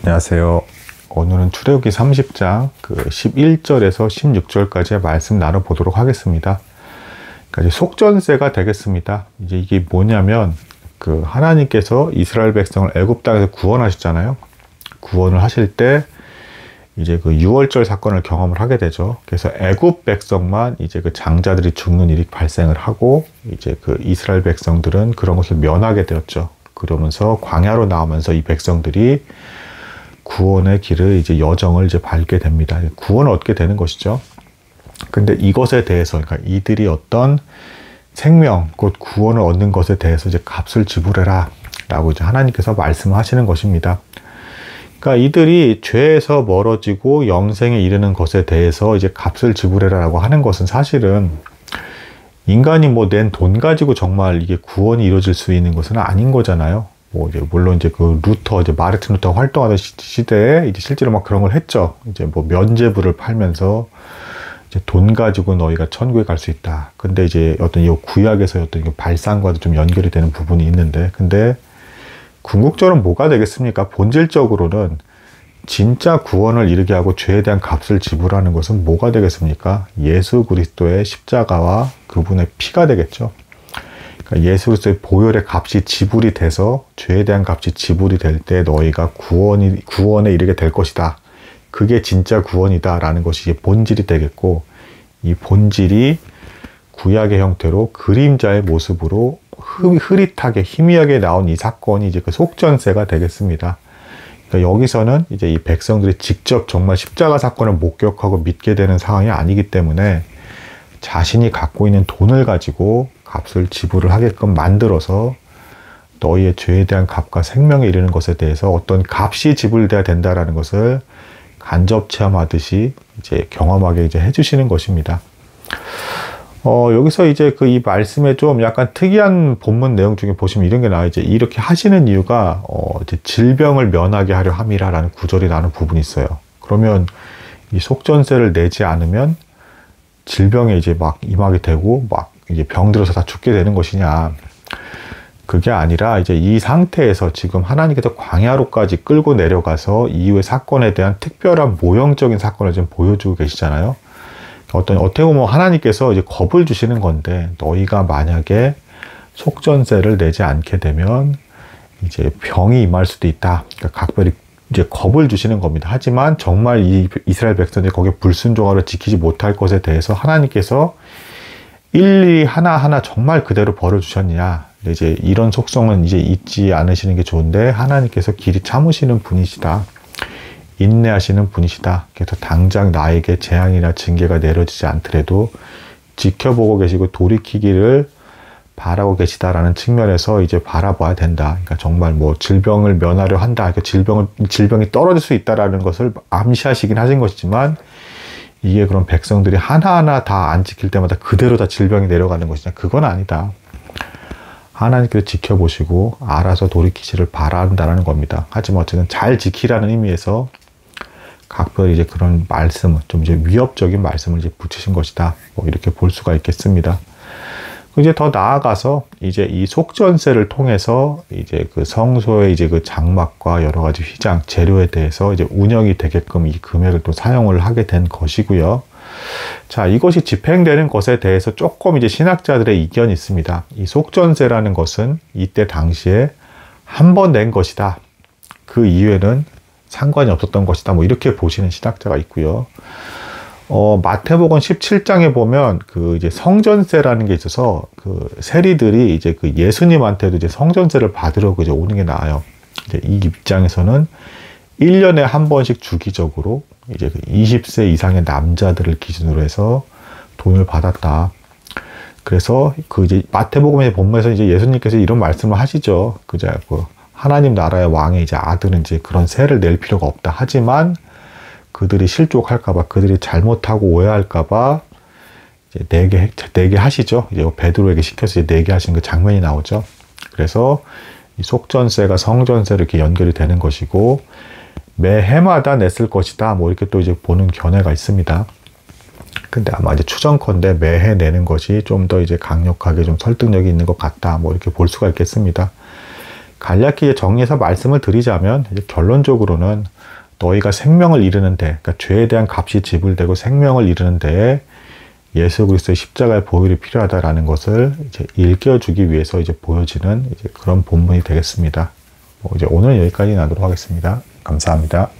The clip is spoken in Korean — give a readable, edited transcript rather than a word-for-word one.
안녕하세요. 오늘은 출애굽기 30장 11절에서 16절까지의 말씀 나눠보도록 하겠습니다. 그러니까 이제 속전세가 되겠습니다. 이제 이게 뭐냐면 하나님께서 이스라엘 백성을 애굽 땅에서 구원하셨잖아요. 구원을 하실 때 이제 유월절 사건을 경험을 하게 되죠. 그래서 애굽 백성만 이제 장자들이 죽는 일이 발생을 하고 이제 이스라엘 백성들은 그런 것을 면하게 되었죠. 그러면서 광야로 나오면서 이 백성들이 구원의 길을 이제 여정을 이제 밟게 됩니다. 구원을 얻게 되는 것이죠. 근데 이것에 대해서, 그러니까 이들이 어떤 생명, 곧 구원을 얻는 것에 대해서 이제 값을 지불해라 라고 이제 하나님께서 말씀하시는 것입니다. 그러니까 이들이 죄에서 멀어지고 영생에 이르는 것에 대해서 이제 값을 지불해라 라고 하는 것은 사실은 인간이 낸 돈 가지고 정말 이게 구원이 이루어질 수 있는 것은 아닌 거잖아요. 물론 이제 마르틴 루터 활동하던 시대에 이제 실제로 막 그런 걸 했죠. 이제 면죄부를 팔면서 이제 돈 가지고 너희가 천국에 갈 수 있다. 근데 이제 어떤 이 구약에서 어떤 발상과도 좀 연결이 되는 부분이 있는데, 근데 궁극적으로는 뭐가 되겠습니까? 본질적으로는 진짜 구원을 이루게 하고 죄에 대한 값을 지불하는 것은 뭐가 되겠습니까? 예수 그리스도의 십자가와 그분의 피가 되겠죠. 그러니까 예수 그리스도의 보혈의 값이 지불이 돼서 죄에 대한 값이 지불이 될 때 너희가 구원에 이르게 될 것이다. 그게 진짜 구원이다 라는 것이 이제 본질이 되겠고, 이 본질이 구약의 형태로 그림자의 모습으로 흐릿하게 희미하게 나온 이 사건이 이제 속전세가 되겠습니다. 그러니까 여기서는 이제 이 백성들이 직접 정말 십자가 사건을 목격하고 믿게 되는 상황이 아니기 때문에 자신이 갖고 있는 돈을 가지고 값을 지불을 하게끔 만들어서 너희의 죄에 대한 값과 생명에 이르는 것에 대해서 어떤 값이 지불돼야 된다라는 것을 간접 체험하듯이 이제 경험하게 이제 해주시는 것입니다. 여기서 이제 이 말씀에 좀 약간 특이한 본문 내용 중에 보시면 이런 게 나와요. 이제 이렇게 하시는 이유가 이제 질병을 면하게 하려 함이라라는 구절이 나오는 부분이 있어요. 그러면 이 속전세를 내지 않으면 질병에 이제 막 임하게 되고 이제 병들어서 다 죽게 되는 것이냐. 그게 아니라 이제 이 상태에서 지금 하나님께서 광야로까지 끌고 내려가서 이후의 사건에 대한 특별한 모형적인 사건을 지금 보여주고 계시잖아요. 어떻게 보면 하나님께서 이제 겁을 주시는 건데, 너희가 만약에 속전세를 내지 않게 되면 이제 병이 임할 수도 있다. 그러니까 각별히 이제 겁을 주시는 겁니다. 하지만 정말 이 이스라엘 백성들이 거기에 불순종하러 지키지 못할 것에 대해서 하나님께서 일일이 하나하나 정말 그대로 벌을 주셨느냐. 이제 이런 속성은 이제 잊지 않으시는 게 좋은데, 하나님께서 길이 참으시는 분이시다. 인내하시는 분이시다. 그래서 당장 나에게 재앙이나 징계가 내려지지 않더라도 지켜보고 계시고 돌이키기를 바라고 계시다라는 측면에서 이제 바라봐야 된다. 그러니까 정말 질병을 면하려 한다. 그러니까 질병이 떨어질 수 있다라는 것을 암시하시긴 하신 것이지만, 이게 그럼 백성들이 하나하나 다 안 지킬 때마다 그대로 다 질병이 내려가는 것이냐? 그건 아니다. 하나님께서 지켜보시고 알아서 돌이키시를 바란다는 겁니다. 하지만 어쨌든 잘 지키라는 의미에서 각별히 이제 그런 말씀을 좀 이제 위협적인 말씀을 이제 붙이신 것이다. 이렇게 볼 수가 있겠습니다. 이제 더 나아가서 이제 이 속전세를 통해서 이제 성소의 이제 장막과 여러 가지 휘장, 재료에 대해서 이제 운영이 되게끔 이 금액을 또 사용을 하게 된 것이고요. 자, 이것이 집행되는 것에 대해서 조금 이제 신학자들의 이견이 있습니다. 이 속전세라는 것은 이때 당시에 한 번 낸 것이다. 그 이후에는 상관이 없었던 것이다. 이렇게 보시는 신학자가 있고요. 마태복음 17장에 보면 이제 성전세라는 게 있어서 세리들이 이제 예수님한테도 이제 성전세를 받으러 이제 오는 게 나와요. 이제 이 입장에서는 1년에 한 번씩 주기적으로 이제 20세 이상의 남자들을 기준으로 해서 돈을 받았다. 그래서 이제 마태복음의 본문에서 이제 예수님께서 이런 말씀을 하시죠. 하나님 나라의 왕의 이제 아들은 이제 그런 세를 낼 필요가 없다. 하지만 그들이 실족할까봐, 그들이 잘못하고 오해할까봐 이제 내게 하시죠. 이제 베드로에게 시켜서 이제 내게 하신 그 장면이 나오죠. 그래서 이 속전세가 성전세로 이렇게 연결이 되는 것이고, 매 해마다 냈을 것이다. 이렇게 또 이제 보는 견해가 있습니다. 근데 아마 이제 추정컨대 매해 내는 것이 좀 더 이제 강력하게 좀 설득력이 있는 것 같다. 이렇게 볼 수가 있겠습니다. 간략히 정리해서 말씀을 드리자면 이제 결론적으로는 너희가 생명을 이루는데, 그러니까 죄에 대한 값이 지불되고 생명을 이루는데 예수 그리스도의 십자가의 보혈이 필요하다라는 것을 이제 일깨워주기 위해서 이제 보여지는 이제 그런 본문이 되겠습니다. 이제 오늘은 여기까지 나도록 하겠습니다. 감사합니다.